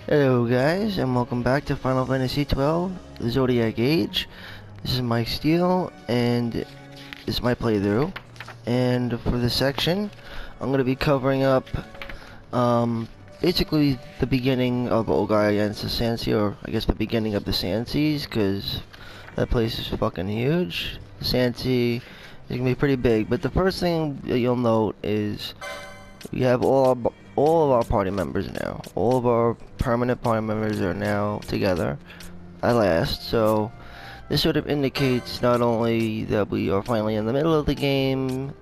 Hello guys, and welcome back to Final Fantasy XII, the Zodiac Age. This is Mike Steele, and this is my playthrough. And for this section, I'm going to be covering up, basically the beginning of Ogai against the Sandsea, or I guess the beginning of the Sandseas, because that place is fucking huge. The Sandsea is going to be pretty big, but the first thing that you'll note is we have all of our party members now. All of our permanent party members are now together at last. So this sort of indicates not only that we are finally in the middle of the game,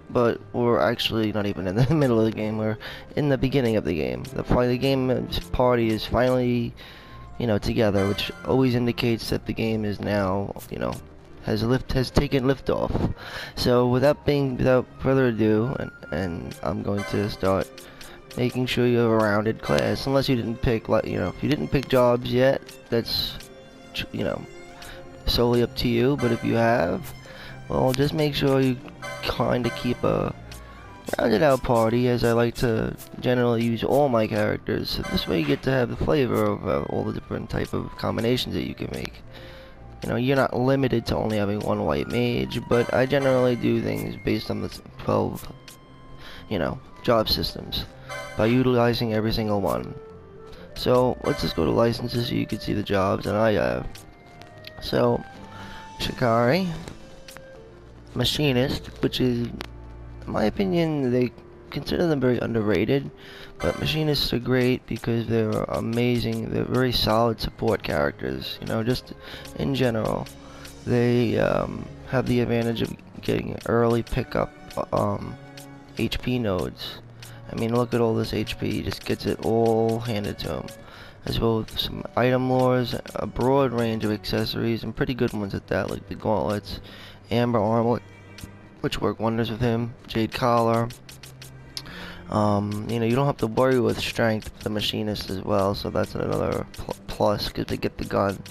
but we're actually not even in the middle of the game. We're in the beginning of the game. The game party is finally, together, which always indicates that the game is now, has taken liftoff. So without further ado, and I'm going to start making sure you have a rounded class. Unless you didn't pick, if you didn't pick jobs yet, that's, solely up to you. But if you have, well, just make sure you kind of keep a rounded out party, as I like to generally use all my characters. So this way you get to have the flavor of all the different type of combinations that you can make. You're not limited to only having one white mage, but I generally do things based on the 12, job systems by utilizing every single one. So let's just go to licenses so you can see the jobs that I have. So, Shikari, Machinist, which is, in my opinion, they consider them very underrated, but Machinists are great because they're amazing. They're very solid support characters, just in general. They have the advantage of getting early pickup HP nodes. I mean, look at all this HP, he just gets it all handed to him. As well as some item lures, a broad range of accessories, and pretty good ones at that, like the gauntlets, amber armlet, which work wonders with him, jade collar. You don't have to worry with strength with the machinist as well, so that's another plus, because they get the gun.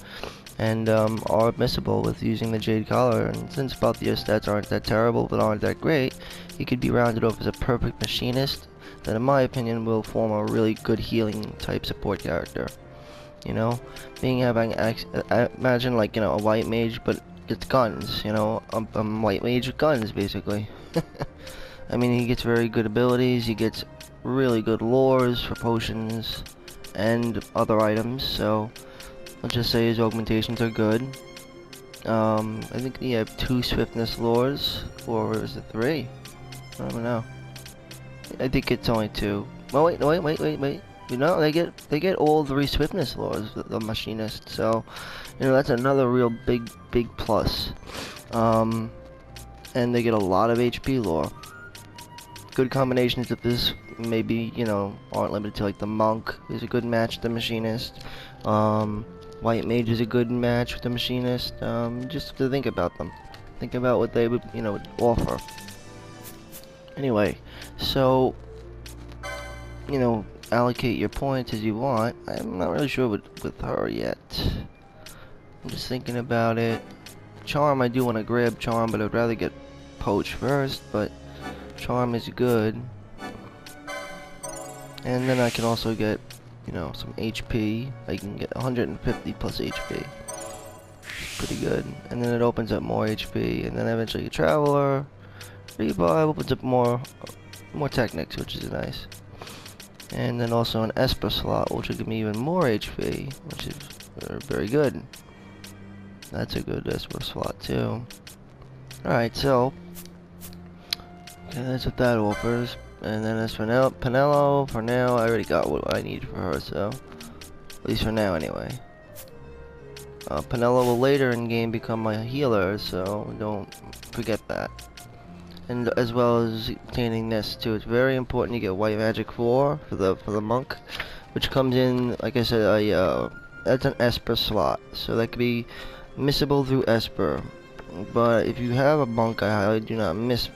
And are admissible with using the jade collar, and since both your stats aren't that terrible but aren't that great, he could be rounded off as a perfect machinist that, in my opinion, will form a really good healing type support character. Imagine like, a white mage but gets guns, a white mage with guns basically. I mean, he gets very good abilities, he gets really good lures for potions and other items, so let's just say his augmentations are good. I think he have 2 swiftness lures, or is it 3? I don't know. I think it's only 2. Well, wait. They get all 3 swiftness lures, the machinist. So, that's another real big plus. And they get a lot of HP lore. Good combinations of this maybe, aren't limited to, like the monk is a good match with the machinist. White mage is a good match with the machinist. Just to think about them. Think about what they would, would offer. Anyway, so, allocate your points as you want. I'm not really sure with her yet. I'm just thinking about it. Charm, I do want to grab Charm, but I'd rather get Poach first, but Charm is good. And then I can also get, some HP. I can get 150 plus HP. Pretty good. And then it opens up more HP, and then eventually a Traveler. Revive opens up more techniques, which is nice. And then also an Esper slot, which will give me even more HP, which is very good. That's a good Esper slot too. Alright, so okay, that's what that offers. And then as for now, Penelo, for now, I already got what I need for her, so at least for now anyway. Penelo will later in game become my healer, so don't forget that. And as well as obtaining this too, it's very important you get white magic 4 for the monk, which comes in, like I said, that's an Esper slot, so that could be missable through Esper. But if you have a monk, I highly do not miss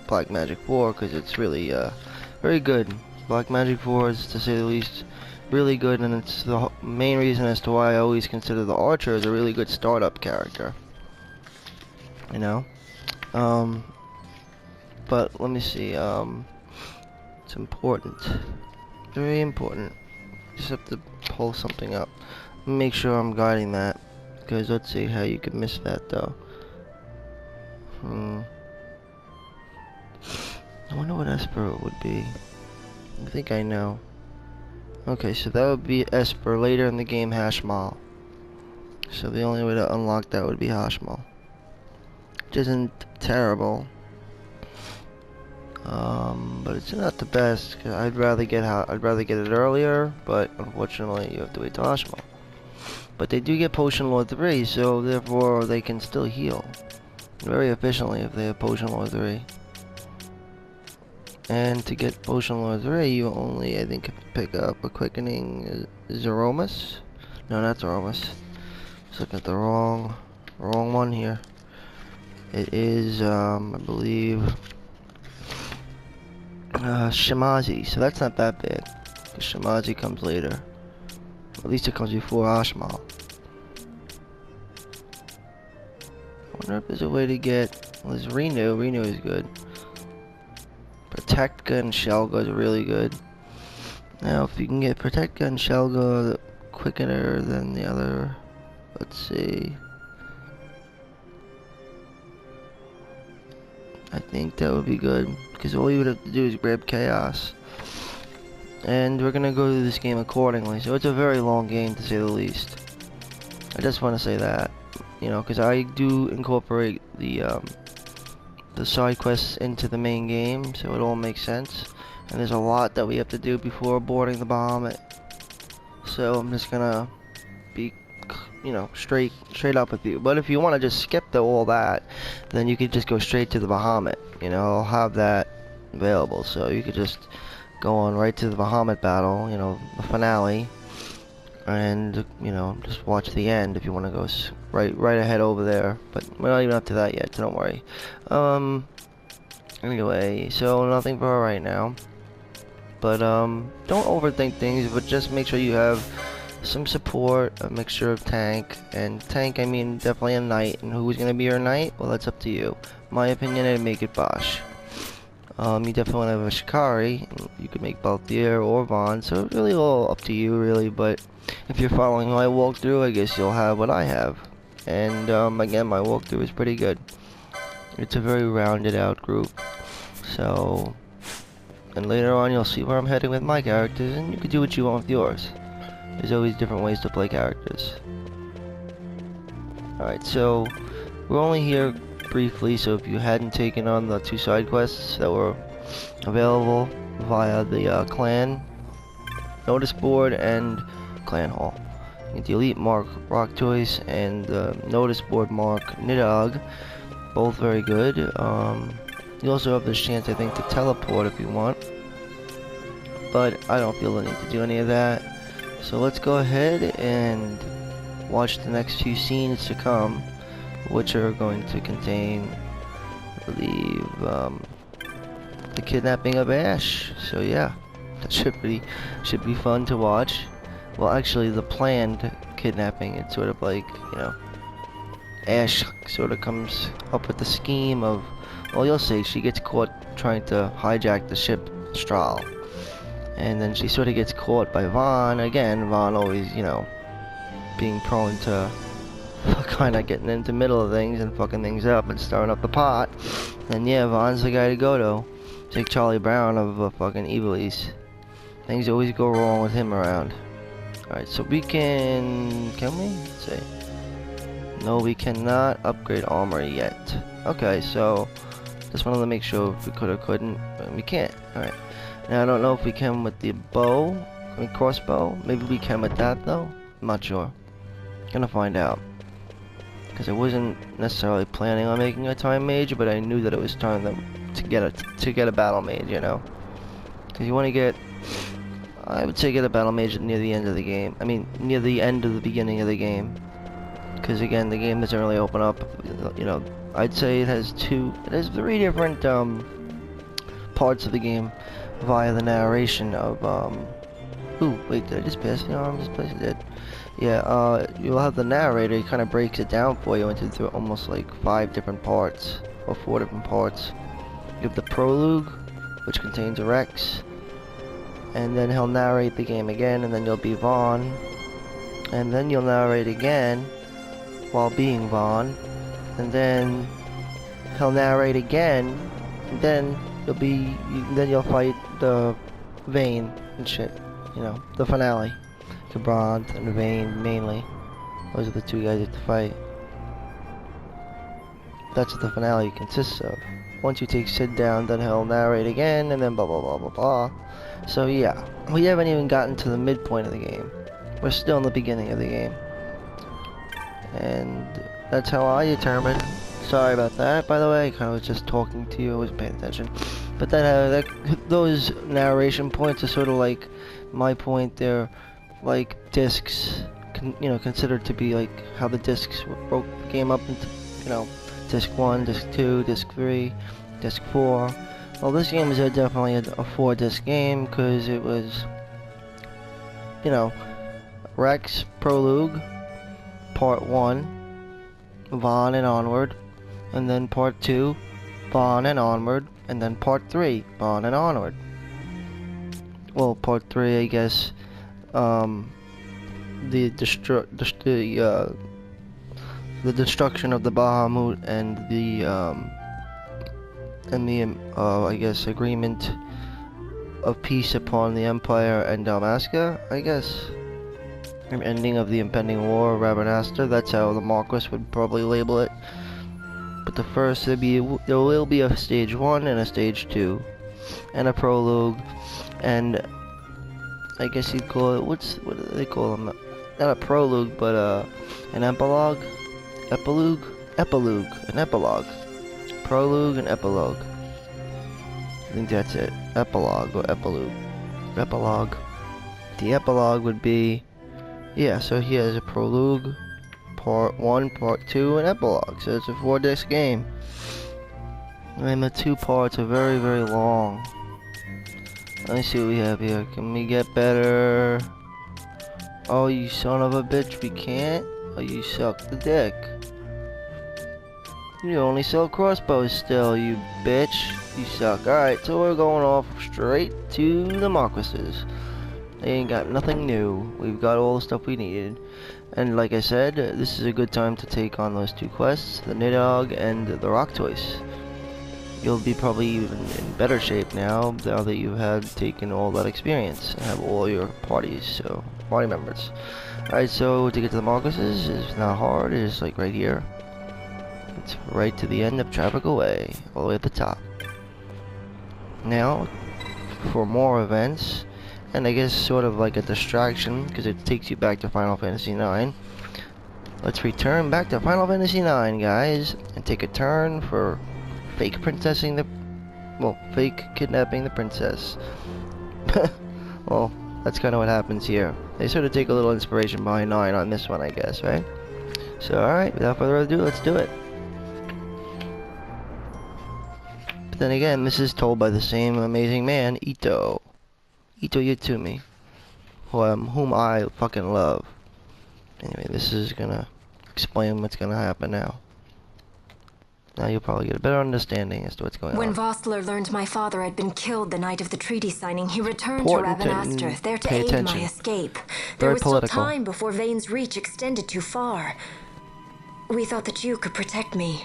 Black Magic 4, because it's really very good. Black Magic 4 is, to say the least, really good, and it's the main reason as to why I always consider the Archer as a really good startup character. But let me see, it's important. Very important. Just have to pull something up. Make sure I'm guiding that. Because let's see how you could miss that though. I wonder what Esper would be. I think I know. Okay, so that would be Esper later in the game, Hashmal. So the only way to unlock that would be Hashmal. Which isn't terrible. But it's not the best. Cause I'd rather get it earlier, but unfortunately you have to wait till Hashmal. But they do get Potion Lord 3, so therefore they can still heal very efficiently if they have Potion Lord 3. And to get Potion Lord 3, you only, I think, pick up a Quickening Zeromus. No, not Zeromus. Just looking at the wrong one here. It is, I believe, Shimazi. So that's not that big. Because Shimazi comes later. At least it comes before Ashmal. I wonder if there's a way to get... Well, there's Renew. Renew is good. Protectka and Shelga is really good. Now, if you can get Protectka and Shelga quickener than the other... Let's see... I think that would be good. Because all you would have to do is grab Chaos. And we're gonna go through this game accordingly. So it's a very long game, to say the least. I just want to say that. You know, because I do incorporate the side quests into the main game, so it all makes sense. And there's a lot that we have to do before boarding the Bahamut. So I'm just gonna be, you know, straight up with you. But if you want to just skip all that, then you could just go straight to the Bahamut. You know, I'll have that available, so you could just go on right to the Bahamut battle. You know, the finale. And, you know, just watch the end if you want to go right ahead over there. But we're not even up to that yet, so don't worry. Anyway, so nothing for right now. But, don't overthink things, but just make sure you have some support, a mixture of tank. And tank, I mean, definitely a knight. And who's going to be your knight? Well, that's up to you. My opinion, I'd make it Bosch. You definitely want to have a Shikari. You could make Balthier or Vaughn, so it's really all up to you, really. But if you're following my walkthrough, I guess you'll have what I have. And again, my walkthrough is pretty good. It's a very rounded out group. So, and later on you'll see where I'm heading with my characters, and you can do what you want with yours. There's always different ways to play characters. Alright, so we're only here briefly, so if you hadn't taken on the 2 side quests that were available via the clan notice board and clan hall. You get the elite mark Rock Choice and the notice board mark Nidhogg, both very good. You also have this chance, I think, to teleport if you want, but I don't feel the need to do any of that. So let's go ahead and watch the next few scenes to come, which are going to contain, I believe, the kidnapping of Ash. So yeah, that should be fun to watch. Well, actually, the planned kidnapping, it's sort of like, you know, Ash sort of comes up with the scheme of, well, you'll see, she gets caught trying to hijack the ship Strahl. And then she sort of gets caught by Vaughn. Again, Vaughn always, you know, being prone to kind of getting into the middle of things and fucking things up and stirring up the pot. And yeah, Vaughn's the guy to go to. Take Charlie Brown of fucking Evilise. Things always go wrong with him around. Alright, so we can we? Let's see. No, we cannot upgrade armor yet. Okay, so just wanted to make sure if we could or couldn't, but we can't. Alright. Now I don't know if we can with the bow, I mean crossbow. Maybe we can with that though. I'm not sure. Gonna find out. Because I wasn't necessarily planning on making a time mage, but I knew that it was time to get a battle mage, you know. Because you want to get, I would say, get a battle mage near the end of the game. I mean, near the end of the beginning of the game. Because again, the game doesn't really open up. You know, I'd say it has 3 different parts of the game via the narration of Ooh, wait, did I just pass the arm? This place I did. Yeah, you'll have the narrator. He kind of breaks it down for you into almost like 5 different parts, or 4 different parts. You have the prologue, which contains a Rex. and then he'll narrate the game again, and then you'll be Vaughn, and then you'll narrate again while being Vaughn, and then he'll narrate again, and then you'll fight the Vane and shit, you know, the finale. The Bronze and Vane mainly. Those are the two guys you have to fight. That's what the finale consists of. Once you take Sid down, then he'll narrate again, and then blah blah blah blah blah. So yeah, we haven't even gotten to the midpoint of the game. We're still in the beginning of the game. And that's how I determine. Sorry about that, by the way. I kind of was just talking to you. I wasn't paying attention. But those narration points are sort of like my point. They're like discs, you know, considered to be like how the discs broke the game up into, you know, disc 1, disc 2, disc 3, disc 4. Well, this game is definitely a 4-disc game because it was, you know, Rex Prologue, Part 1, Vaughn and Onward, and then Part 2, Vaughn and Onward, and then Part 3, Vaughn and Onward. Well, Part 3, I guess, the destruction of the Bahamut and the I guess agreement of peace upon the Empire and Dalmasca, I guess. Ending of the impending war of Rabanastre, that's how the Marquis would probably label it. But the first, there will be a stage 1 and a stage 2, and a prologue, and I guess you'd call it, what do they call them? Not a prologue, but an epilogue? An epilogue. Prologue and epilogue. I think that's it. Epilogue or epilogue. Epilogue. The epilogue would be, yeah, so he has a prologue, part 1, part 2, and epilogue. So it's a 4-disc game. And the 2 parts are very, very long. Let me see what we have here. Can we get better? Oh, you son of a bitch, we can't? Oh, you suck the dick. You only sell crossbows still, you bitch. You suck. Alright, so we're going off straight to the Marquises. They ain't got nothing new. We've got all the stuff we needed. And like I said, this is a good time to take on those 2 quests, the Nidhogg and the Rock Toys. You'll be probably even in better shape now that you have taken all that experience and have all your party members. Alright, so to get to the Marquises is not hard. It is like right here. It's right to the end of Tropical Way, all the way at the top. Now, for more events, and I guess sort of like a distraction, because it takes you back to Final Fantasy IX. Let's return back to Final Fantasy IX, guys, and take a turn for fake kidnapping the princess. Well, that's kind of what happens here. They sort of take a little inspiration behind 9 on this one, I guess, right? So, alright, without further ado, let's do it. But then again, this is told by the same amazing man, Ito Yutumi, whom I fucking love. Anyway, this is gonna explain what's gonna happen now. Now you'll probably get a better understanding as to what's going on. When Vossler learned my father had been killed the night of the treaty signing, he returned to Rabanastre, there to aid my escape. There was still time before Vane's reach extended too far. We thought that you could protect me.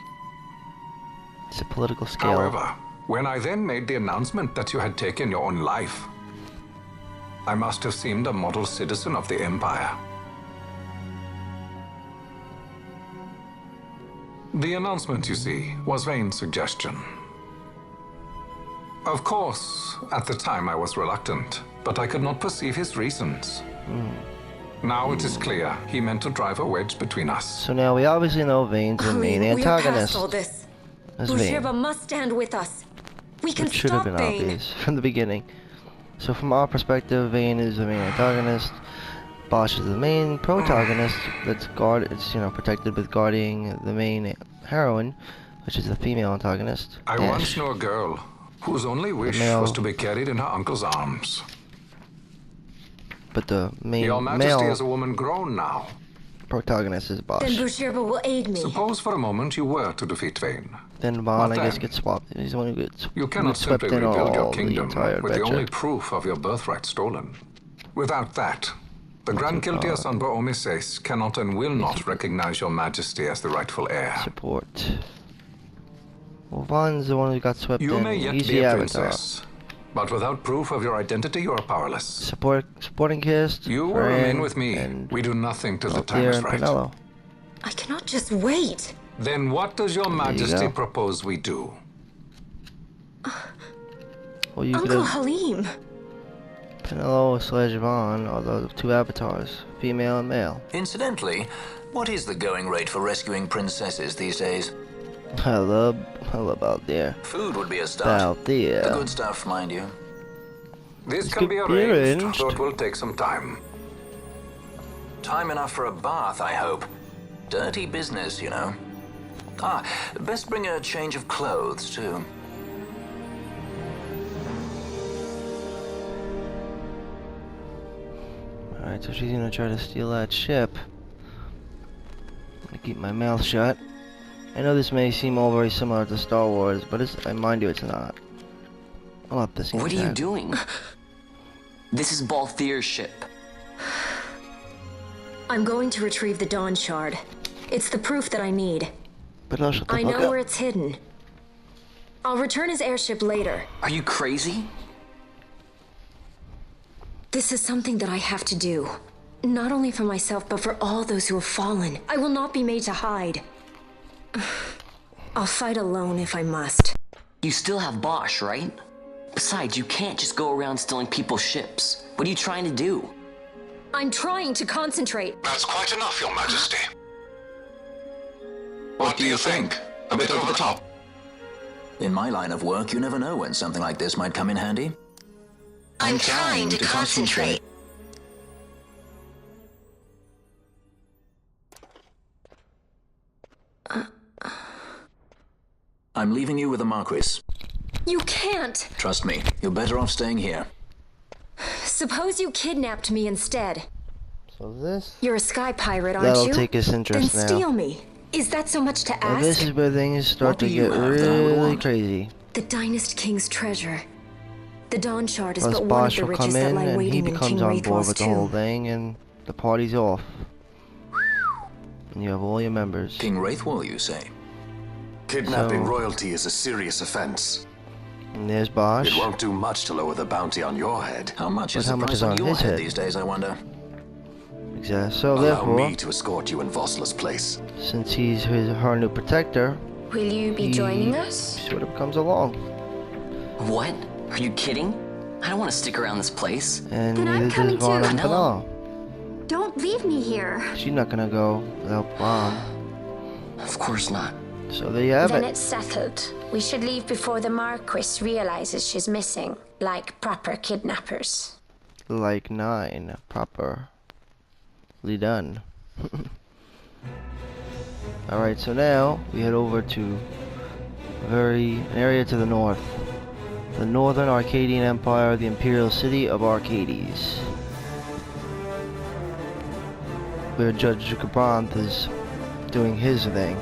It's a political scale. However, when I then made the announcement that you had taken your own life, I must have seemed a model citizen of the Empire. The announcement, you see, was Vane's suggestion. Of course, at the time I was reluctant, but I could not perceive his reasons. Now it is clear he meant to drive a wedge between us. So now we obviously know Vane's the main antagonist. All this. Bujerba Bujerba must stand with us. We can should have stop been Vane. obvious from the beginning. So from our perspective, Vane is the main antagonist. Bosch is the main protagonist. It's protected with guarding the main heroine, which is the female antagonist. I once knew a girl whose only wish was to be carried in her uncle's arms. But the main Your Majesty is a woman grown now. protagonist is Bosch. Then Bujerba will aid me. Suppose for a moment you were to defeat Vane. Then Vaughn, I guess, then? gets swapped. He's the one who gets You cannot swept simply in rebuild your all the kingdom entire with the adventure. only proof of your birthright stolen. Without that, the Grand Kiltia Sanba Omises cannot and will not recognize your majesty as the rightful heir. Support. Well, Vaughn's the one who got swept in. You may yet He's be the a avatar. princess, but without proof of your identity, you are powerless. Supporting cast. You will Fran, remain with me. and We do nothing till the time Altair is and right. Pinello. I cannot just wait. Then what does your majesty go. propose we do? Well, you could Uncle have Halim. Pinello / Vaughn are the two avatars, female and male. Incidentally, what is the going rate for rescuing princesses these days? I love Altair. Food would be a start. Altair. The good stuff, mind you. This could can be be arranged, arranged. though it will take some time. Time enough for a bath, I hope. Dirty business, you know. Ah, best bring a change of clothes, too. Alright, so she's gonna try to steal that ship. I'm gonna keep my mouth shut. I know this may seem all very similar to Star Wars, but I mind you, it's not. I'll have to see What are you doing? This is Balthier's ship. I'm going to retrieve the Dawn Shard. It's the proof that I need. But I'll shut the I fuck know up. where it's hidden. I'll return his airship later. Are you crazy? This is something that I have to do. Not only for myself, but for all those who have fallen. I will not be made to hide. I'll fight alone if I must. You still have Bosch, right? Besides, you can't just go around stealing people's ships. What are you trying to do? I'm trying to concentrate. That's quite enough, Your Majesty. What do you think? A bit over the top? In my line of work, you never know when something like this might come in handy. I'm trying to concentrate. I'm leaving you with the Marquis. You can't! Trust me, you're better off staying here. Suppose you kidnapped me instead. So this? You're a sky pirate, aren't That'll you? take his interest then now. steal me. Is that so much to Now ask? this is where things start What to do you get have that I would really want? crazy. The Dynast King's treasure. The Dawn Shard is Plus but one of Bosch the will riches come that in lie and he waiting in becomes King on board Wraithwall's with the whole tomb. thing and the party's off. And you have all your members. King Wraithwall, you say? Kidnapping So- royalty is a serious offense. And there's Bosch. It won't do much to lower the bounty on your head. How much But is how the much price is on on your his head head? these days, I wonder? Exactly. So Allow therefore, me to escort you in Vosla's place. since he's her new protector, Will you be he joining us? sort of comes along. What? Are you kidding? I don't want to stick around this place. And Then I'm neither does coming Vaughn too. and Pinello. Pinello. Don't leave me here. She's not gonna go without Vaughn. Of course not. So there you have Then it. it's settled. We should leave before the Marquis realizes she's missing, like proper kidnappers. Like 9, properly done. Alright, so now we head over to an area to the north. The Northern Arcadian Empire, the Imperial City of Arcades. Where Judge Gabranth is doing his thing.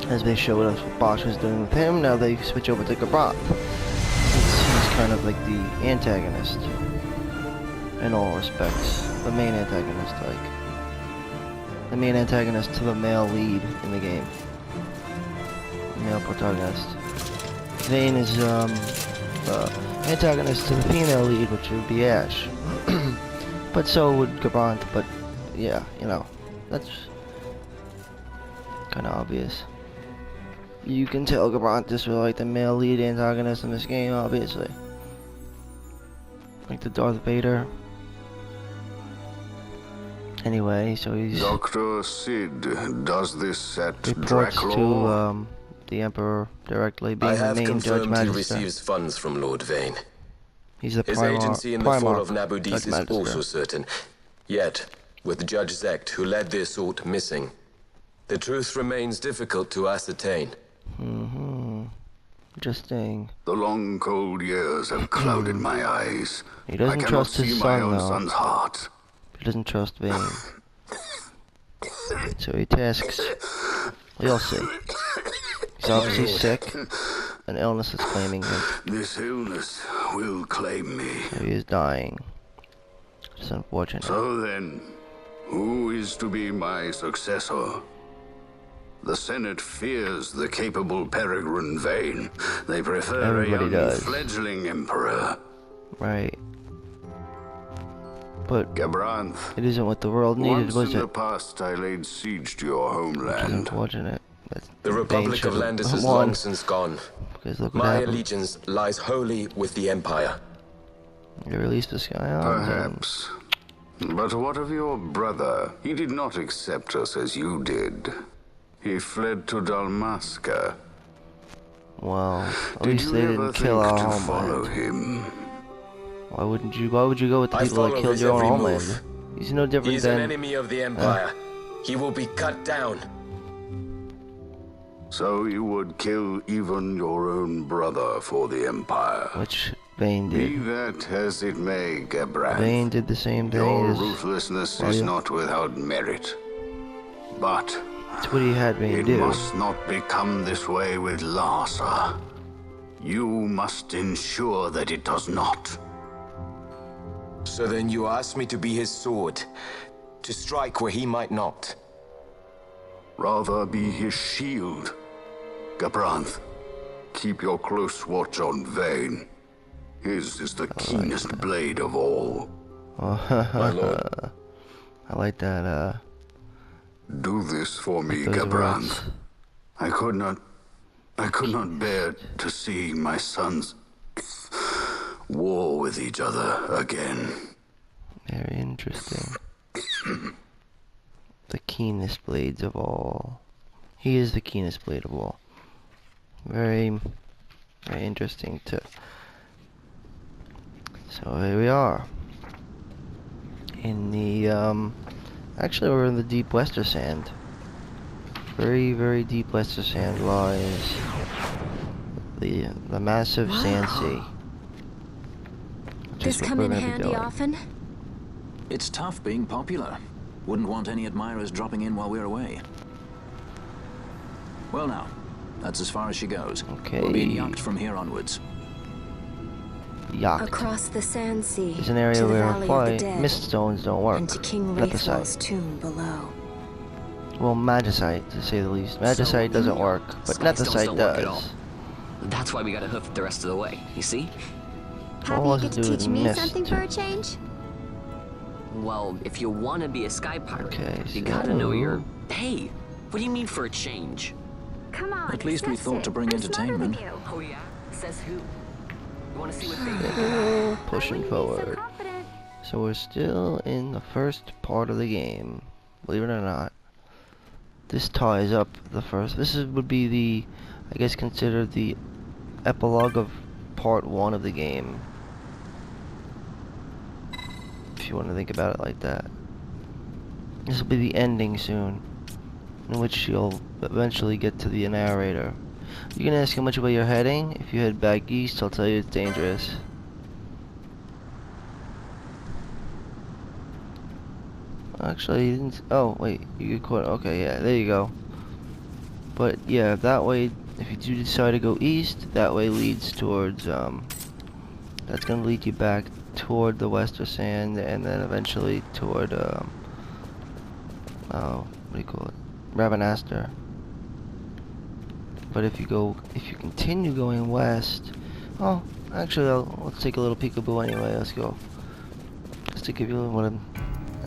As they showed us what Bosch was doing with him, now they switch over to Gabranth. Since he's kind of like the antagonist. In all respects. The main antagonist, like. The main antagonist to the male lead in the game. Male protagonist. Vane is, antagonist to the female lead, which would be Ash. But so would Gabranth, but yeah, you know, that's kind of obvious. You can tell Gabranth is like the male lead antagonist in this game, obviously. Like the Darth Vader. Anyway, so he's Dr. Sid, does this set reports Draclaw? to the Emperor directly, being I the have main Judge confirmed he Magister. receives funds from Lord Vane. He's the His Primarch, agency in the fall of Judge Nabudis is Magister. also certain. Yet, with Judge Zekt, who led the assault, missing, the truth remains difficult to ascertain. Interesting. The long, cold years have clouded my eyes. He doesn't I cannot trust see his my son, own though. son's heart. He doesn't trust Vane. So he tasks. We'll see. He's obviously sick. An illness is claiming him. This illness will claim me. So he is dying. It's unfortunate. So then, who is to be my successor? The Senate fears the capable Peregrine Vane. They prefer Everybody a young does. fledgling emperor. Right. But Gabranth, it isn't what the world needed, once was in the it? past I laid siege to your Which is homeland. unfortunate. The Republic of Landis is long since gone. Because look what My happened. allegiance lies wholly with the Empire. They released the Sky Islands. Perhaps. But what of your brother? He did not accept us as you did. He fled to Dalmasca. Well, at Did least you they ever didn't kill think our to homeland. follow him? Why wouldn't you? Why would you go with the I people that follow killed his your own every homeland? move. He's no different He's an than. enemy of the Empire. He will be cut down. So you would kill even your own brother for the Empire. Which Vane Be did. that as it may, Gabranth. Vane did the same thing. Your as, ruthlessness well, is yeah. not without merit. But That's what he had Vane it do. must not become this way with Larsa. You must ensure that it does not. So then you ask me to be his sword, to strike where he might not. Rather be his shield. Gabranth, keep your close watch on Vane. His is the keenest blade of all. My lord. I like that. Do this for me, those Gabranth. words. I could not bear to see my sons war with each other again. Very interesting. The keenest blades of all. He is the keenest blade of all. Very, very interesting too. So here we are. In the, actually we're in the deep Wester Sand. Very, very deep Wester Sand lies the massive Sandsea. This come in handy often? It's tough being popular. Wouldn't want any admirers dropping in while we're away. Well now, that's as far as she goes. Okay. We'll be yacht from here onwards. Yacht. Across the Sandsea. It's an area to the where Valley of the Dead, mist stones don't work. and to King Not the Wraithwell's site. tomb below. Well, magicite, to say the least. Magicite doesn't work, but Sky stones netherite don't work at all. does. That's why we gotta hoof it the rest of the way, you see? What was it to do with mist? a change? Well, if you want to be a sky pirate, Okay, you gotta know so- your... Hey, what do you mean for a change? Come on. At least we thought to bring entertainment. Oh yeah? Says who? You wanna see what they did? Still pushing forward. So we're still in the first part of the game, believe it or not. This ties up the first. Would be the, I guess, considered the epilogue of part 1 of the game. If you want to think about it like that. This will be the ending soon, in which you'll eventually get to the narrator. You can ask him which way you're heading. If you head back east, I'll tell you it's dangerous. Actually, you didn't. Oh, wait. You get caught. Okay, yeah, there you go. But yeah, that way, if you do decide to go east, that way leads towards, that's gonna lead you back toward the Wester Sand, and then eventually toward, oh, what do you call it? Ravenaster. But if you continue going west, oh, actually, let's take a little peekaboo anyway. Let's go. Just to give you an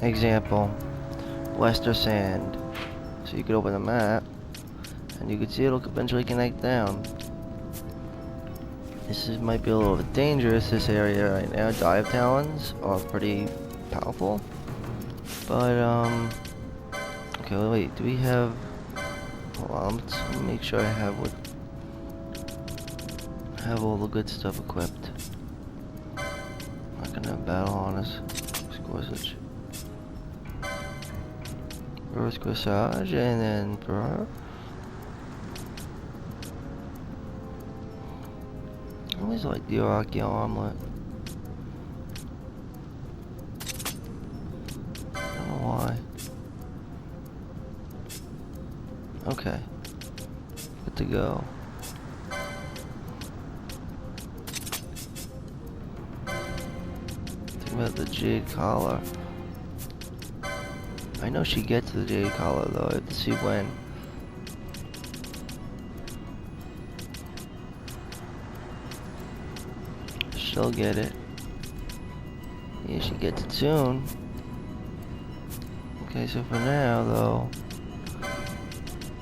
example, Wester Sand. So you could open the map, and you can see it'll eventually connect down. Might be a little bit dangerous, this area right now. Dive talons are pretty powerful. But, okay, wait, do we have... Hold on, let's make sure I have all the good stuff equipped. Not gonna have battle on us. Exquisite. Reverse Corsage, and then for her. I always like the Iraqi omelet. I don't know why. Okay. Good to go. Think about the jade collar. I know she gets the jade collar though. I have to see when. She'll get it. Yeah, she gets it soon. Okay, so for now though,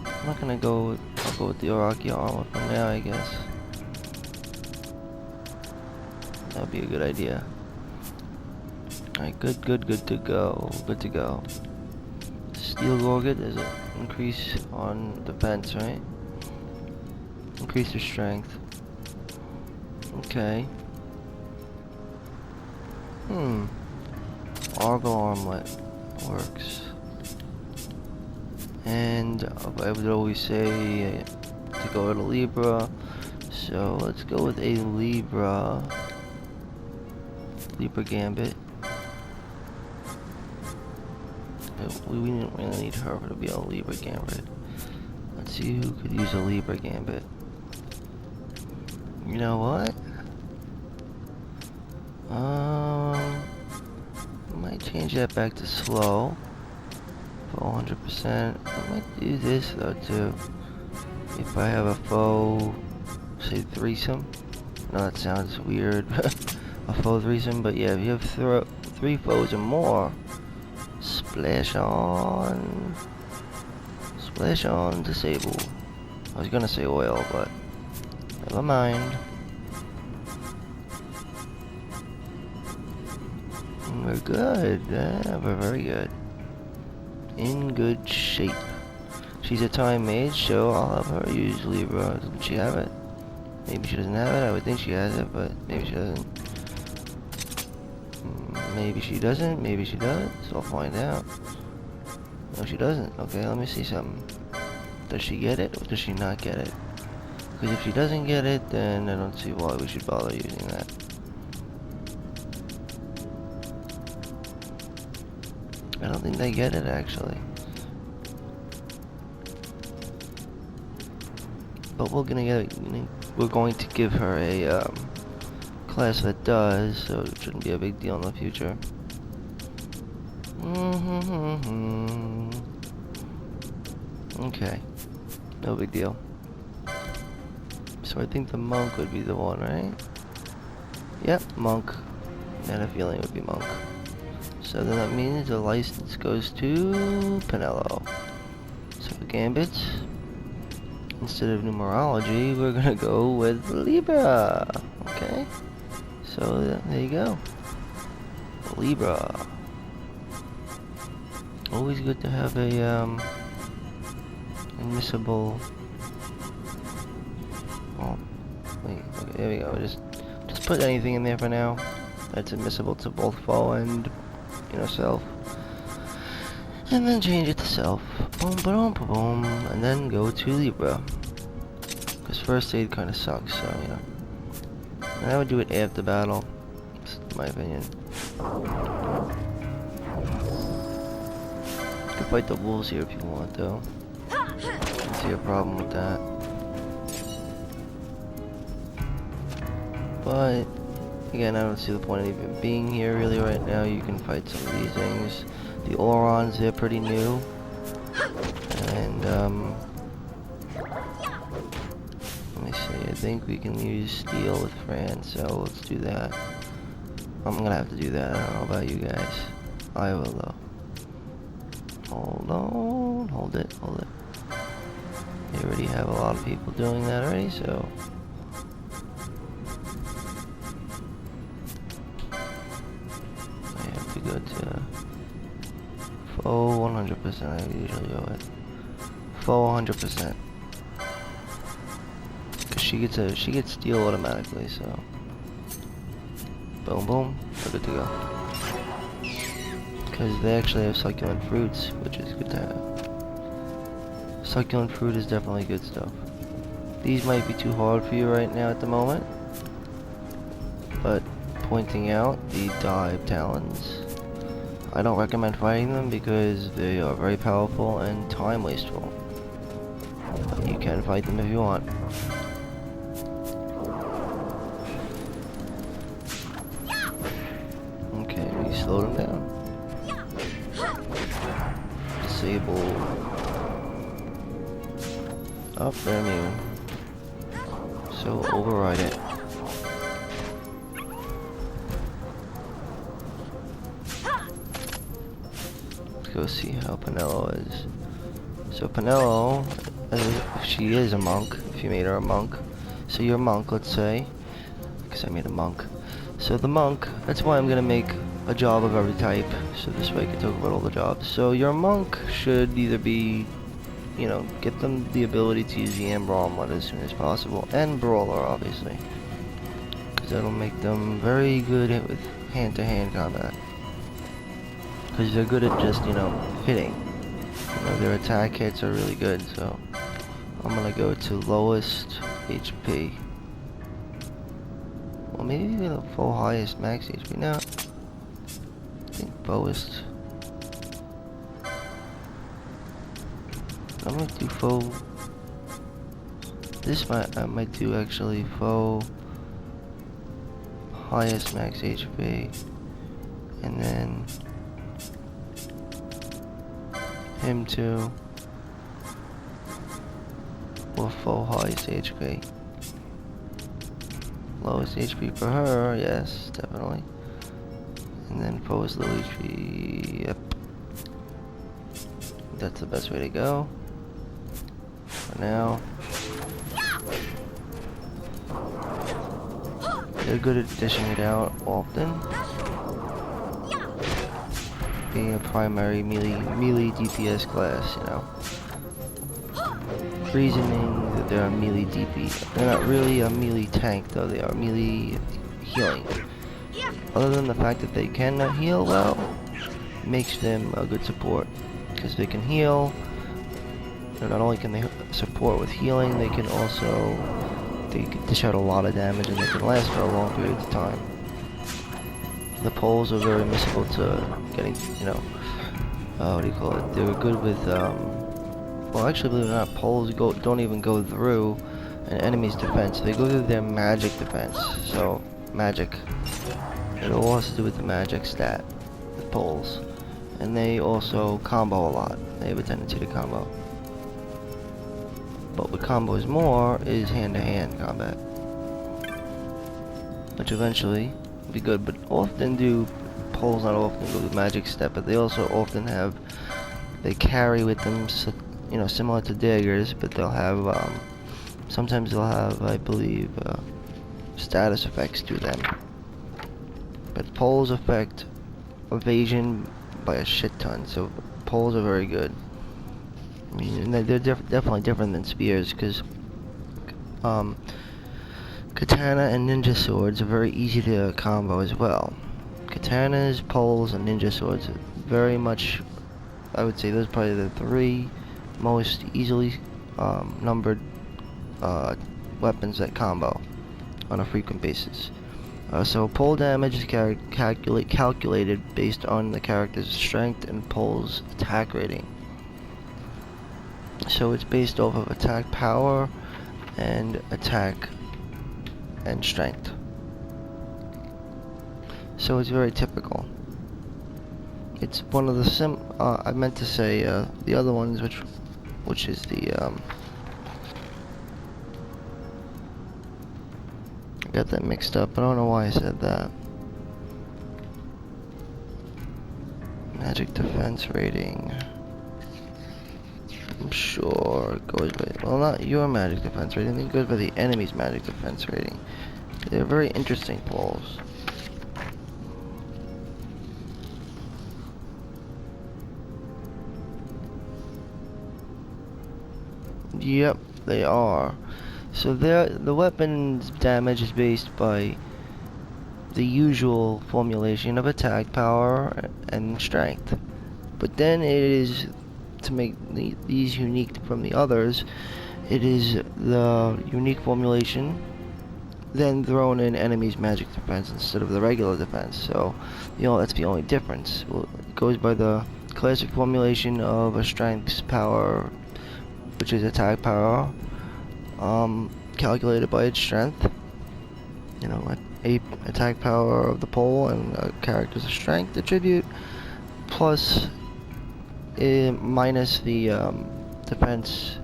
I'm not gonna go. I'll go with the Iraqi armor for now, I guess. That'd be a good idea. Alright, good to go. Good to go. Steel Gorget, there's an increase on defense, right? Increase your strength. Okay. Argo armlet works. And I would always say to go to Libra. So let's go with a Libra Gambit. We didn't really need her to be a Libra Gambit. Let's see who could use a Libra Gambit. You know what? I might change that back to slow. 100%. I might do this though too. If I have a foe, say threesome. No, that sounds weird. A foe threesome, but yeah, if you have 3 foes or more, splash on, disable. I was gonna say oil, but never mind. We're good. Yeah, we're very good. In good shape. She's a time mage, so I'll have her use Libra. Doesn't she have it? Maybe she doesn't have it. I would think she has it, but maybe she doesn't. Maybe she doesn't. Maybe she does. So I'll find out. No, she doesn't. Okay, let me see something. Does she get it or does she not get it? Because if she doesn't get it, then I don't see why we should bother using that. I don't think they get it actually. But we're going to give her a class that does, so it shouldn't be a big deal in the future. Okay, no big deal. So I think the monk would be the one, right? Yep, monk. I had a feeling it would be monk. So then that means the license goes to Pinello. So for gambits, instead of numerology, we're gonna go with Libra. Okay. So there you go. Libra. Always good to have a admissible. Oh, wait. Okay, there we go. Just put anything in there for now. That's admissible to both foe and self. And then change it to self. Boom, boom, boom, and then go to Libra. Because first aid kind of sucks, so And I would do it after battle. That's my opinion. You can fight the wolves here if you want, though. I don't see a problem with that. But again, I don't see the point of even being here really right now. You can fight some of these things. The Orons, they're pretty new. And let me see, I think we can use steel with France, so let's do that. I'm gonna have to do that. I don't know about you guys. I will though. Hold on, hold it. They already have a lot of people doing that already, so I have to go to foe 100%. I usually go with foe 100%. Cause she gets steel automatically, so boom, boom, we're good to go. Because they actually have succulent fruits, which is good to have. Succulent fruit is definitely good stuff. These might be too hard for you right now at the moment, but pointing out the dive talons, I don't recommend fighting them because they are very powerful and time wasteful. You can fight them if you want. Okay, we slow them down. Disable. Up, they're immune. So override it. Let's go see how Pinello is. So Pinello, if she is a monk, if you made her a monk, so you're a monk, let's say, because I made a monk. So the monk, that's why I'm gonna make a job of every type, so this way I can talk about all the jobs. So your monk should either be, you know, get them the ability to use the Amber Armlet as soon as possible, and Brawler, obviously, because that'll make them very good with hand-to-hand combat, because they're good at just, you know, hitting. You know, their attack hits are really good, so I'm gonna go to lowest HP. Well, maybe even the full highest max HP now. I think lowest. I'm gonna do full. This I might do actually full highest max HP, and then him too. Or full highest HP. Lowest HP for her, yes, definitely. And then fullest low HP, yep. That's the best way to go. For now. They're good at dishing it out often. Being a primary melee DPS class, you know. Reasoning that they're a melee DP. They're not really a melee tank though, they are melee healing. Other than the fact that they cannot heal well, makes them a good support. Because they can heal, and not only can they support with healing, they can also, they can dish out a lot of damage and they can last for a long period of time. The poles are very missable to getting, you know, what do you call it? They were good with, well, actually, believe it or not, poles don't even go through an enemy's defense. They go through their magic defense. So, magic. It all has to do with the magic stat, the poles. And they also combo a lot. They have a tendency to combo. But what combos more is hand-to-hand combat, which eventually will be good. But often do poles not often go with magic step, but they also often have, they carry with them, you know, similar to daggers, but they'll have sometimes they'll have, I believe, status effects to them. But poles affect evasion by a shit ton, so poles are very good. I mean, they're definitely different than spears, because katana and ninja swords are very easy to combo as well. Katanas, poles, and ninja swords are very much, I would say those are probably the three most easily numbered weapons that combo on a frequent basis. So pole damage is calculated based on the character's strength and pole's attack rating. So it's based off of attack power and attack and strength. So it's very typical. It's one of the I meant to say the other ones, which is the I got that mixed up. I don't know why I said that. Magic defense rating. I'm sure it goes by, well, not your magic defense rating, it goes by the enemy's magic defense rating. They're very interesting poles. Yep, they are. So the weapon's damage is based by the usual formulation of attack power and strength. But then it is, to make these unique from the others, it is the unique formulation then thrown in enemy's magic defense instead of the regular defense. So, you know, that's the only difference. Well, it goes by the classic formulation of a strength's power which is attack power, calculated by its strength. You know, attack power of the pole and a character's strength attribute, plus minus the defense,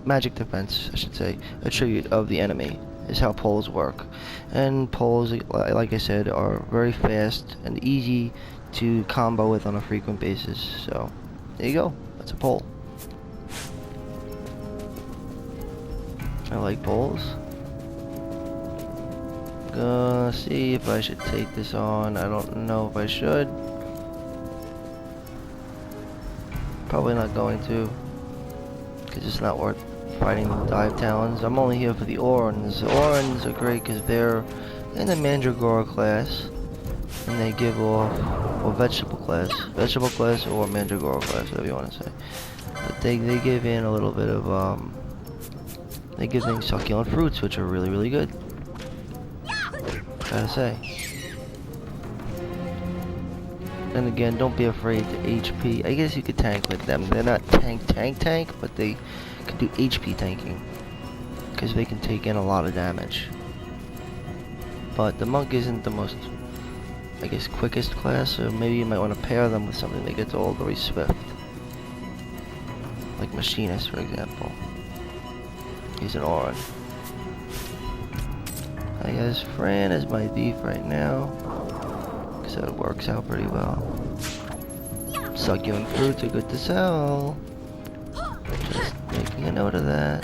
magic defense, I should say, attribute of the enemy, is how poles work. And poles, like I said, are very fast and easy to combo with on a frequent basis. So there you go, that's a pole. I like poles. Gonna see if I should take this on. I don't know if I should. Probably not going to, because it's not worth fighting the dive talons. I'm only here for the Orans. The Orans are great because they're in the Mandragora class, and they give off, or vegetable class or Mandragora class, whatever you want to say. But they give in a little bit of they give things succulent fruits, which are really, really good. Gotta say. And again, don't be afraid to HP. I guess you could tank with them. They're not tank, but they can do HP tanking, because they can take in a lot of damage. But the monk isn't the most, I guess, quickest class, so maybe you might want to pair them with something that gets all very swift. Like Machinist, for example. He's an Oran. I guess Fran is my thief right now, because that works out pretty well. Succulent fruits are good to sell. Just making a note of that.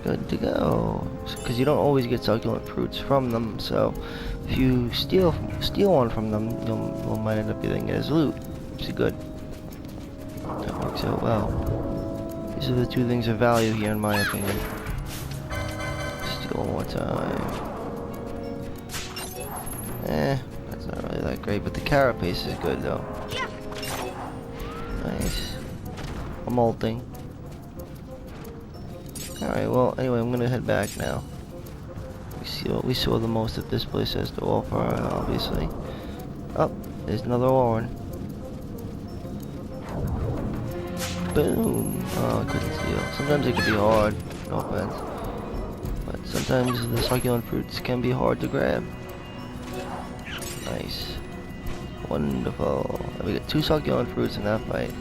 Good to go. Because you don't always get succulent fruits from them, so if you steal one from them, you might end up getting it as loot, which is good. That works out well. These are the two things of value here, in my opinion. Steal one more time. That's not really that great, but the carapace is good though. Nice. A molting. Alright, well, anyway, I'm gonna head back now. We saw the most that this place has to offer, obviously. Oh, there's another Oran. Boom! Oh, I couldn't steal. Sometimes it can be hard, no offense. But sometimes the succulent fruits can be hard to grab. Nice. Wonderful. And we got 2 succulent fruits in that fight.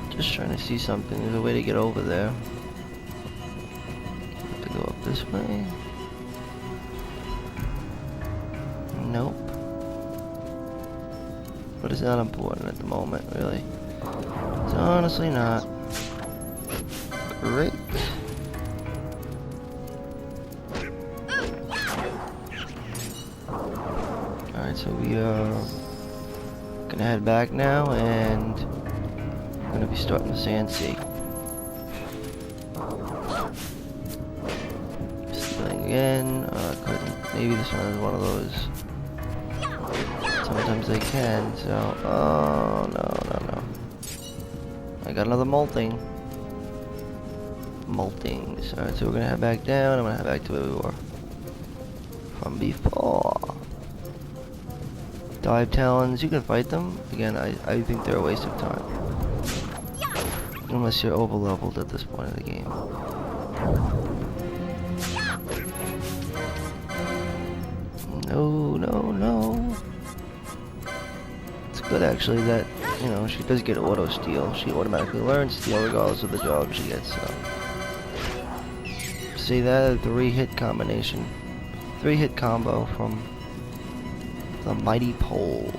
Just trying to see something. There's a way to get over there. Have to go up this way. Nope. But it's not important at the moment, really. It's honestly not. Great. Alright, so we are gonna head back now, and I'm gonna be starting the Sandsea. Stealing again. Couldn't. Maybe this one is one of those. Sometimes they can, so... Oh, no. I got another molting. Moltings. Alright, so we're gonna head back down. I'm gonna head back to where we were from before. Dive talons, you can fight them. Again, I think they're a waste of time. Unless you're over leveled at this point of the game. No. It's good actually that, you know, she does get auto steal. She automatically learns steal regardless of the job she gets, so. See that? 3-hit combination. 3-hit combo from the mighty pole.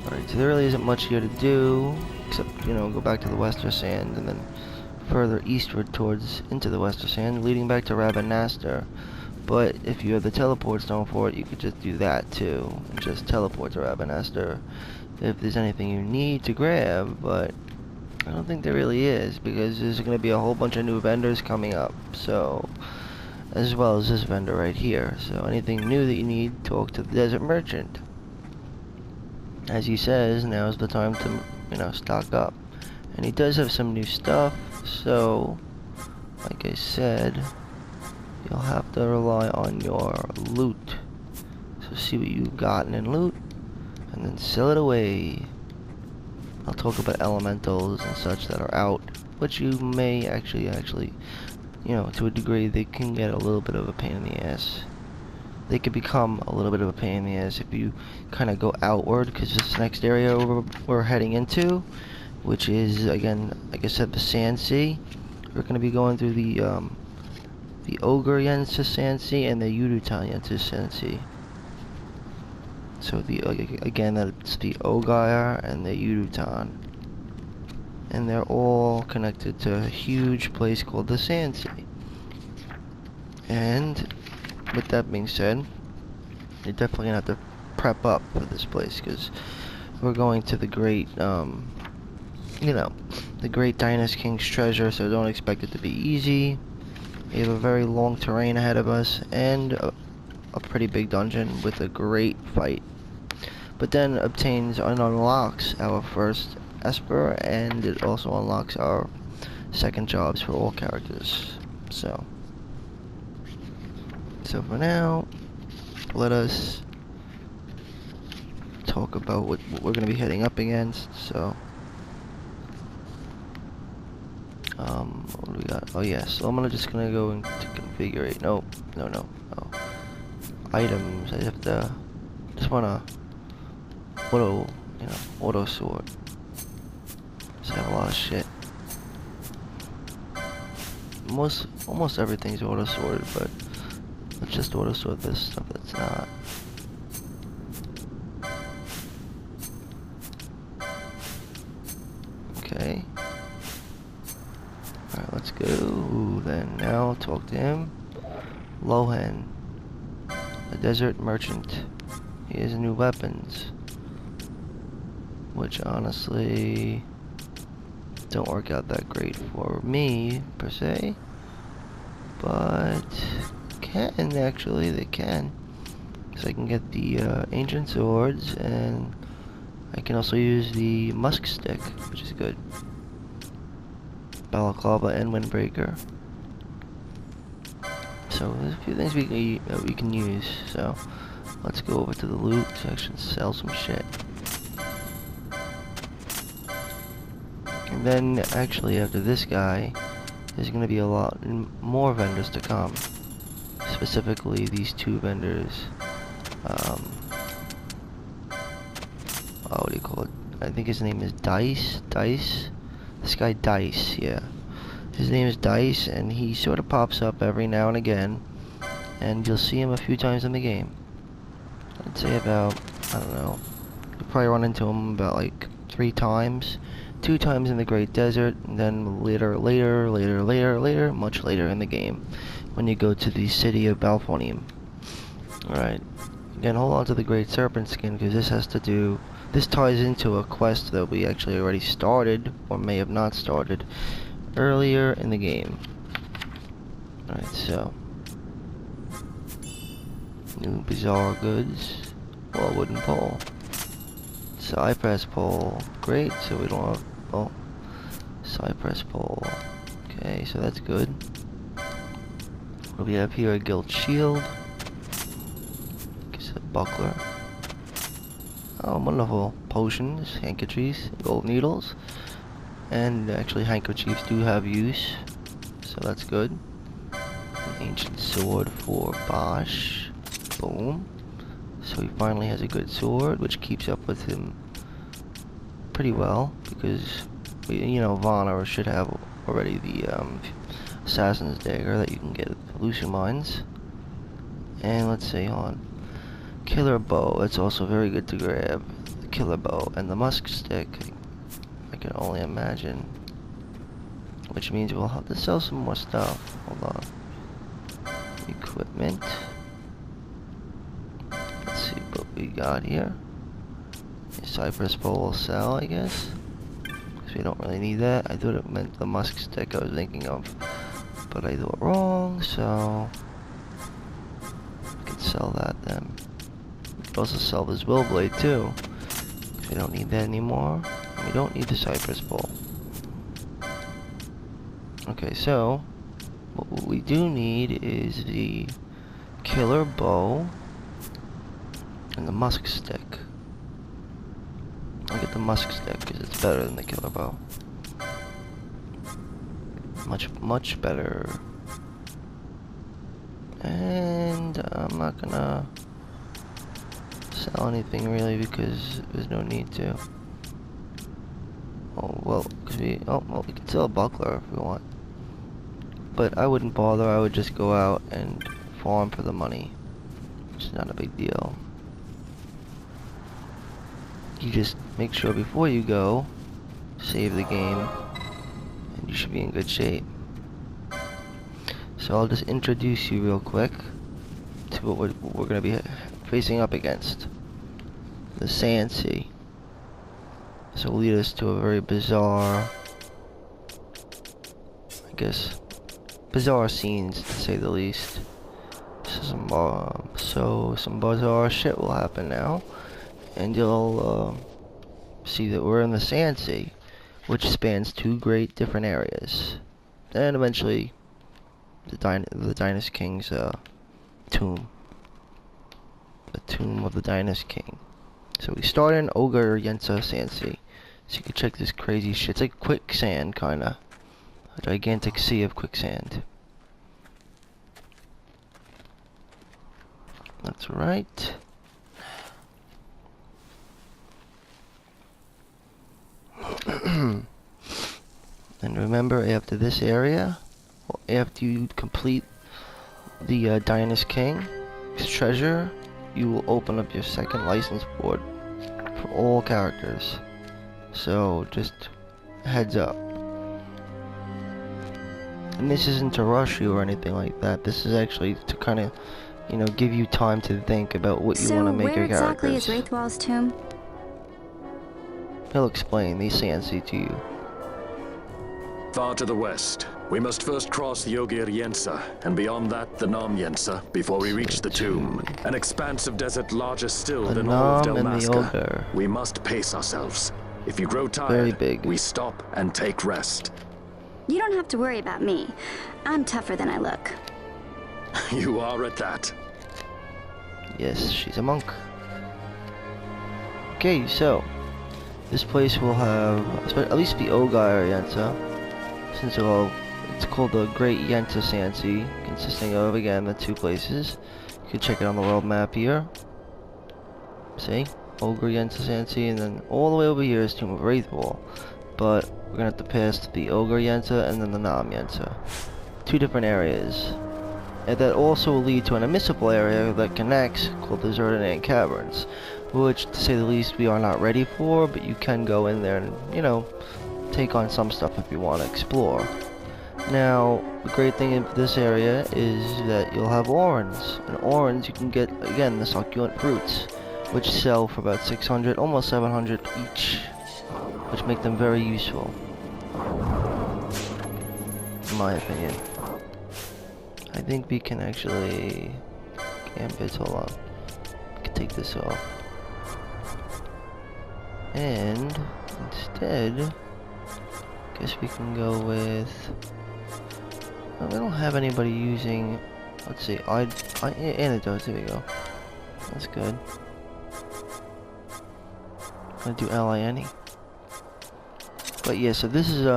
Alright, so there really isn't much here to do, except, you know, go back to the Western Sand and then further eastward towards into the Western Sand, leading back to Rabanastre. But if you have the teleport stone for it, you could just do that too, and just teleport to Rabanastre if there's anything you need to grab, but I don't think there really is, because there's going to be a whole bunch of new vendors coming up, so, as well as this vendor right here. So anything new that you need, talk to the Desert Merchant. As he says, now's the time to, you know, stock up. And he does have some new stuff, so, like I said, you'll have to rely on your loot. So see what you've gotten in loot, and then sell it away. I'll talk about elementals and such that are out, which you may actually, you know, to a degree, they can get a little bit of a pain in the ass. They could become a little bit of a pain in the ass if you kind of go outward, because this next area we're heading into, which is, again, like I said, the Sandsea. We're going to be going through the Ogre Yen to Sandsea and the Yudutan Yen to Sandsea. So again, that's the Ogre and the Yudutan. And they're all connected to a huge place called the Sandsea. And with that being said, you're definitely gonna have to prep up for this place, because we're going to the great, you know, the great Dynast King's treasure, so don't expect it to be easy. We have a very long terrain ahead of us, and a pretty big dungeon with a great fight. But then obtains and unlocks our first Esper, and it also unlocks our second jobs for all characters. So for now, let us talk about what we're going to be heading up against. So what do we got? Oh yes, so I'm just gonna go into configure. No. Items. I have to just wanna auto sort. So I have a lot of shit. Almost everything's auto sorted, but let's just auto sort this stuff that's not. Okay. Alright, let's go. Then now talk to him. Lohan, a desert merchant. He has new weapons, which honestly don't work out that great for me per se, but can actually, they can. So I can get the ancient swords, and I can also use the musk stick, which is good. Balaclava and windbreaker. So there's a few things we can use. So let's go over to the loot section, sell some shit. And then actually after this guy, there's going to be a lot more vendors to come. Specifically these two vendors. What do you call it? I think his name is Dice. This guy Dice, yeah. His name is Dice, and he sort of pops up every now and again, and you'll see him a few times in the game. I'd say about, I don't know, you'll probably run into him about like 3 times. 2 times in the Great Desert, and then later, much later in the game, when you go to the city of Balfonium. Alright, again, hold on to the Great Serpent Skin, because this ties into a quest that we actually already started, or may have not started, earlier in the game. Alright, so new bizarre goods. Well, wooden pole. Cypress pole. Great, so we don't have, oh, cypress pole. Okay, so that's good. What do we have here? A gilt shield. Guess a buckler. Oh, wonderful. Potions, handkerchiefs, gold needles. And actually handkerchiefs do have use, so that's good. An ancient sword for Bosch. Boom. So he finally has a good sword, which keeps up with him pretty well, because, you know, Vonner should have already the Assassin's Dagger that you can get at the Lucian Mines. And let's see, on Killer Bow, it's also very good to grab. The Killer Bow and the Musk Stick, I can only imagine. Which means we'll have to sell some more stuff. Hold on. Equipment. Let's see what we got here. A cypress pole will sell, I guess. Because we don't really need that. I thought it meant the musk stick I was thinking of. But I thought wrong, so we can sell that then. We can also sell this will blade too. Because we don't need that anymore. And we don't need the cypress pole. Okay, so what we do need is the killer bow And the musk stick. I'll get the musk stick because it's better than the killer bow. Much better. And I'm not gonna sell anything really because there's no need to. Oh well, we can sell a buckler if we want. But I wouldn't bother. I would just go out and farm for the money, which is not a big deal. You just make sure before you go, save the game, and you should be in good shape. So I'll just introduce you real quick to what we're going to be facing up against. The Sandsea. This will lead us to a very bizarre, I guess, bizarre scenes to say the least. Some bizarre shit will happen now. And you'll see that we're in the Sandsea, which spans two great different areas. And eventually, the Dynast King's tomb. The tomb of the Dynast King. So we start in Ogre Yensa Sandsea. So you can check this crazy shit. It's like quicksand, kinda. A gigantic sea of quicksand. That's right. And remember, after this area, after you complete the Dynast King's treasure, you will open up your second license board for all characters. So just heads up. And this isn't to rush you or anything like that. This is actually to kind of, you know, give you time to think about what you want to make your characters. So where exactly is Wraithwall's tomb? He'll explain the Sandsea to you. Far to the west. We must first cross the Ogir Yensa, and beyond that, the Nam Yensa, before we reach the tomb. An expanse of desert larger still than all of Dalmasca. We must pace ourselves. If you grow tired, we stop and take rest. You don't have to worry about me. I'm tougher than I look. You are at that. Yes, she's a monk. Okay, so this place will have at least the Ogre Yensa, since it's called the Great Yensa Sandsea, consisting of, again, the two places. You can check it on the world map here. See? Ogre Yensa Sandsea, and then all the way over here is Tomb of Wraithwall. But we're gonna have to pass the Ogre Yensa and then the Nam Yensa. Two different areas. And that also will lead to an immiscible area that connects, called the Zodiac Caverns. Which, to say the least, we are not ready for, but you can go in there and, you know, take on some stuff if you want to explore. Now, the great thing in this area is that you'll have orans. And orans, you can get, again, the succulent fruits, which sell for about 600, almost 700 each, which make them very useful, in my opinion. I think we can actually gambit. Hold on, we can take this off, and instead, I guess we can go with. We don't have anybody using. Let's see. Antidotes. There we go. That's good. I'm gonna do L-I-N-E. But yeah, so this is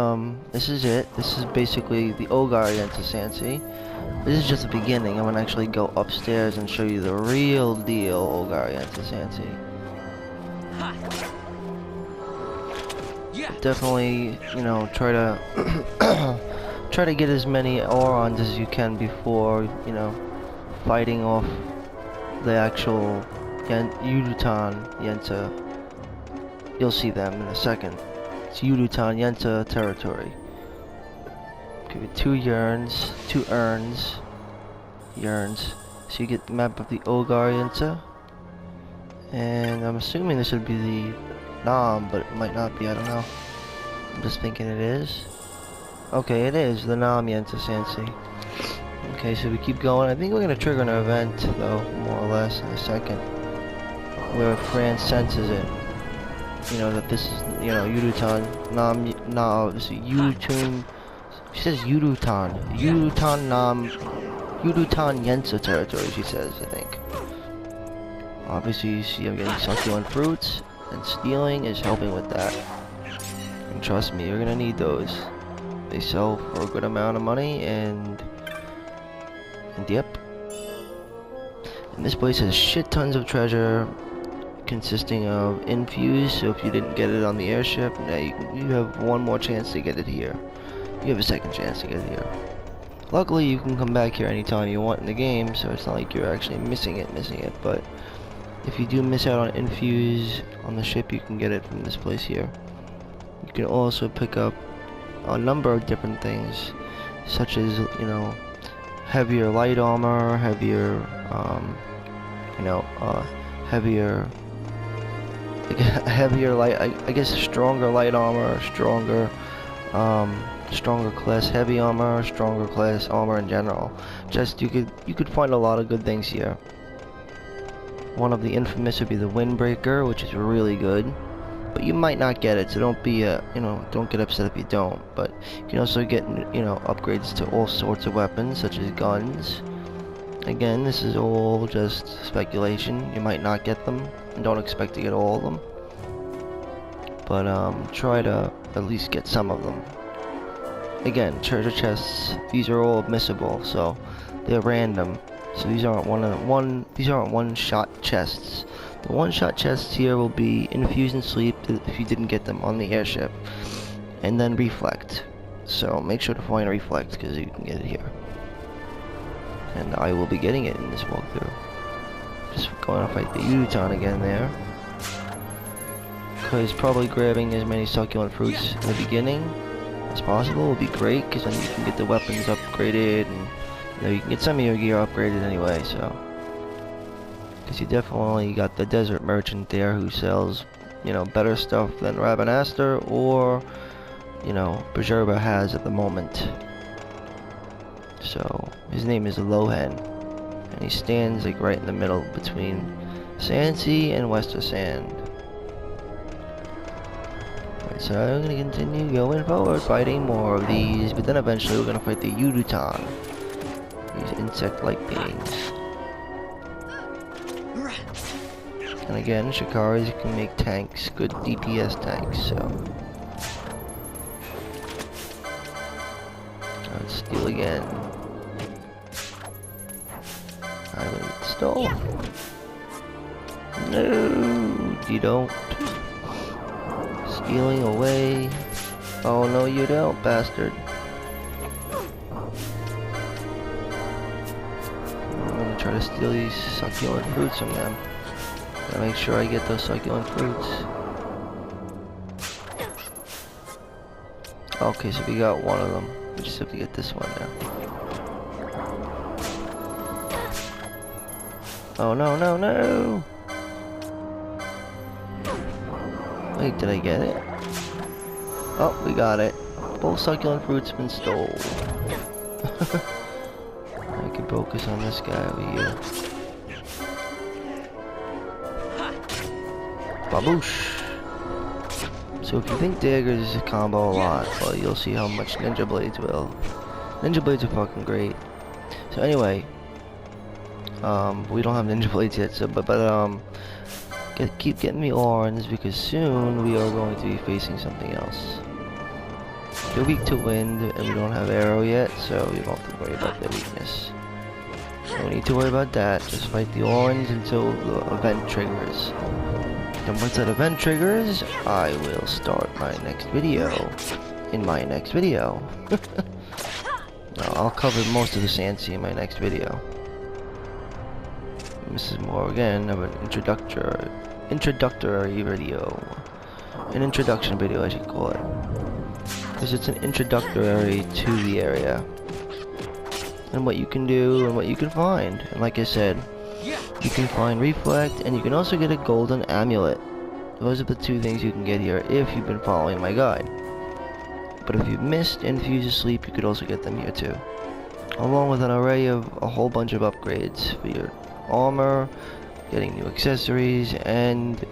it. This is basically the Ogre Yensa Sandsea. This is just the beginning. I'm gonna actually go upstairs and show you the real deal Ogre Yensa Sandsea. Definitely, you know, try to get as many orans as you can before, you know, fighting off the actual Yudutan Yensa. You'll see them in a second. It's Yudutan Yensa territory. Give it 2 urns. So you get the map of the Ogre Yensa. And I'm assuming this would be the Nam, but it might not be, I don't know. I'm just thinking it is. Okay, it is the Nam Yensa Sandsea. Okay, so we keep going. I think we're gonna trigger an event, though, more or less, in a second, where Fran senses it. You know that this is, you know, Yudutan this is Yudutun. She says Yudutan Yensa territory. She says, I think. Obviously, you see I'm getting succulent fruits, and stealing is helping with that. And trust me, you're gonna need those. They sell for a good amount of money, and yep. And this place has shit tons of treasure, consisting of infuse. So if you didn't get it on the airship, now you have one more chance to get it here. You have a second chance to get it here. Luckily, you can come back here anytime you want in the game, so it's not like you're actually missing it. But if you do miss out on infuse on the ship, you can get it from this place here. You can also pick up a number of different things, such as, you know, heavier light armor, heavier, heavier light, I guess stronger light armor, stronger class heavy armor, stronger class armor in general. Just you could find a lot of good things here. One of the infamous would be the windbreaker, which is really good, but you might not get it, so don't be don't get upset if you don't. But you can also get upgrades to all sorts of weapons, such as guns. Again, this is all just speculation. You might not get them, and don't expect to get all of them, but try to at least get some of them. Again, treasure chests, these are all missable, so they're random. So these aren't one-shot chests. The one-shot chests here will be infuse and sleep if you didn't get them on the airship, and then reflect. So make sure to find reflect because you can get it here. And I will be getting it in this walkthrough. Just going to fight the Uton again there. Because probably grabbing as many succulent fruits in the beginning as possible will be great, because then you can get the weapons upgraded, and you can get some of your gear upgraded anyway. So, because you definitely got the desert merchant there who sells, better stuff than Ravenaster or, Bujerba has at the moment. So his name is Lohen, and he stands like right in the middle between Sandsea and Wester Sand. So I'm gonna continue going forward, fighting more of these, but then eventually we're gonna fight the Udutan, these insect-like beings. And again, Shikaris can make tanks, good DPS tanks. So let's steal again. I will stall. No, you don't. Stealing away. Oh no, you don't, bastard. I'm gonna try to steal these succulent fruits from them. Gotta make sure I get those succulent fruits. Okay, so we got one of them. We just have to get this one now. Oh no, no, no! Wait, did I get it? Oh, we got it. Both succulent fruits have been stole. I can focus on this guy over here. Baboosh! So if you think daggers combo a lot, well, you'll see how much ninja blades will. Ninja blades are fucking great. So anyway, we don't have ninja blades yet, so keep getting the orange, because soon we are going to be facing something else. They're weak to wind, and we don't have arrow yet, so we don't have to worry about their weakness. No need to worry about that. Just fight the orange until the event triggers. And once that event triggers, I will start my next video. In my next video. No, I'll cover most of the Sandsea in my next video. This is more, again, of an introductory video. An introduction video, I should call it. Because it's an introductory to the area. And what you can do, and what you can find. And like I said, you can find reflect, and you can also get a golden amulet. Those are the two things you can get here if you've been following my guide. But if you've missed infuse asleep, you could also get them here too. Along with an array of a whole bunch of upgrades for your armor, getting new accessories, and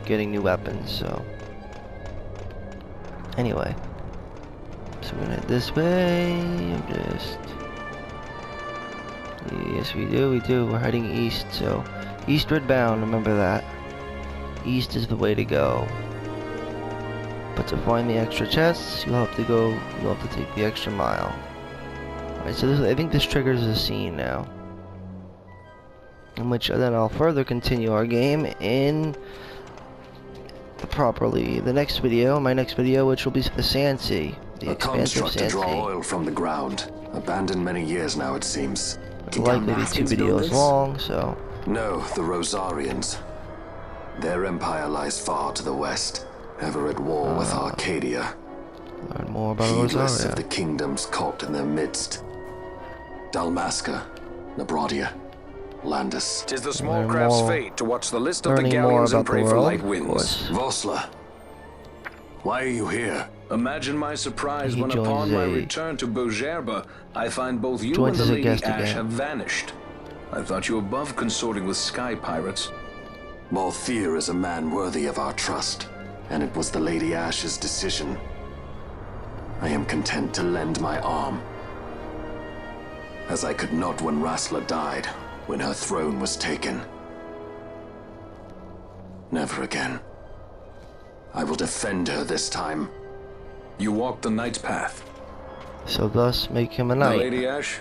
getting new weapons. So anyway, so we're gonna head this way. Yes, we do. We're heading east, so Eastward bound, remember that. East is the way to go. But to find the extra chests, you'll have to take the extra mile. Alright, so I think this triggers a scene now. In which then I'll further continue our game in the next video, my next video, which will be the Sandsea. The a expansive construct to draw Sandsea. oil from the ground. Abandoned many years now, it seems. It'll likely be 2 videos long, so... No, the Rosarians. Their empire lies far to the west, ever at war with Arcadia. Learn more about Heedless Rosaria. of the kingdoms caught in their midst. Dalmasca, Nabrodia, Landis. 'Tis the small Learn craft's more- fate to watch the list of the learning more galleons and about the pray for world, light of winds. course. Vosla, why are you here? Imagine my surprise He when joins upon my a- return to Bujerba, I find both you joins and the as a Lady guest Ash again. have vanished. I thought you above consorting with sky pirates. Balthier is a man worthy of our trust, and it was the Lady Ash's decision. I am content to lend my arm, as I could not when Rasla died, when her throne was taken. Never again. I will defend her this time. You walked the knight's path. So thus make him a The knight. Lady Ash?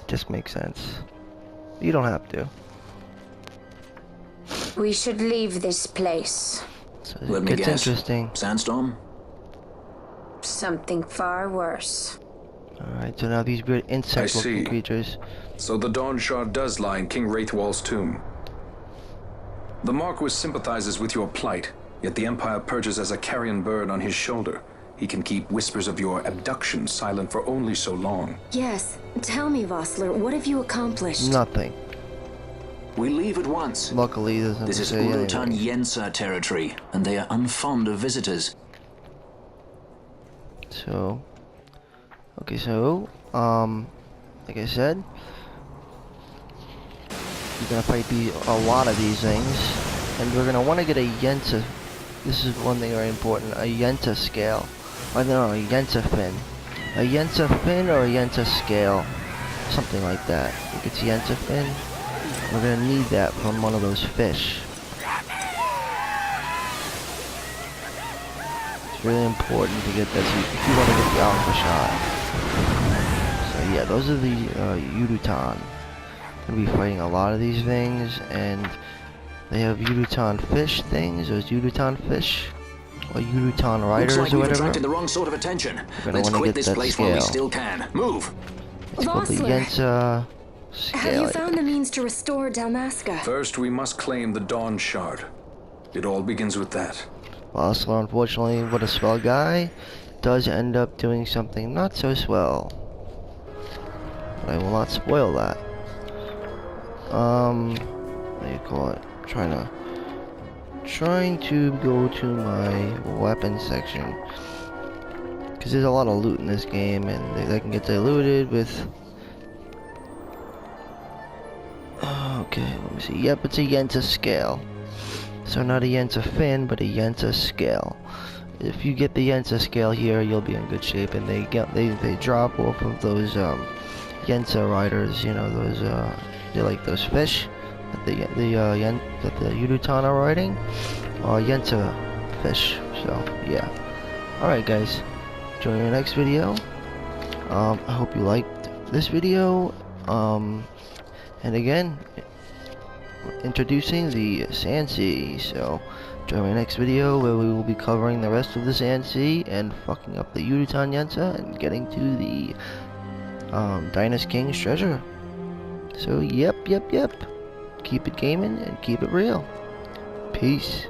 Just makes sense. You don't have to. We should leave this place. So Let me it gets guess. interesting. Sandstorm? Something far worse. Alright, so now these weird insect-looking see. creatures. So the Dawn Shard does lie in King Wraithwall's tomb. The Marquis sympathizes with your plight, yet the Empire perches as a carrion bird on his shoulder. He can keep whispers of your abduction silent for only so long. Yes. Tell me, Vossler, what have you accomplished? Nothing. We leave at once. Luckily, it doesn't This is say anything. Urutan Yensa territory, and they are unfond of visitors. So, okay, so, like I said, you're gonna fight a lot of these things, and we're gonna want to get a Yensa. This is one thing very important: a Yensa scale. I don't know, a Yensa fin, a Yensa fin or a Yensa scale, something like that. I think it's Yensa fin. We're gonna need that from one of those fish. It's really important to get that if you want to get the alpha shot. So yeah, those are the Urutan. Gonna be fighting a lot of these things, and they have Urutan fish things. There's Urutan fish, or Urutan riders, Looks like or we've whatever. attracted the wrong sort of attention. gonna Let's wanna quit get this that place while we scale. still can. Move! It's called the Vossler, Yensa scale. have you I found think. the means to restore Dalmasca? First, we must claim the Dawn Shard. It all begins with that. Vossler, unfortunately, what a swell guy, does end up doing something not so swell. But I will not spoil that. What do you call it? Trying to go to my weapons section, because there's a lot of loot in this game, and they can get diluted with. Okay, let me see. Yep, it's a Yensa scale. So not a Yensa fin, but a Yensa scale. If you get the Yensa scale here, you'll be in good shape. And they drop off of those Yensa riders. You know, those they like those fish that the Urutan are riding. Yensa fish. So yeah. All right, guys. Join your next video. I hope you liked this video. And again, introducing the Sandsea. So, join my next video where we will be covering the rest of the Sandsea and fucking up the Urutan Yensa and getting to the Dynast King's treasure. So, yep. Keep it gaming and keep it real. Peace.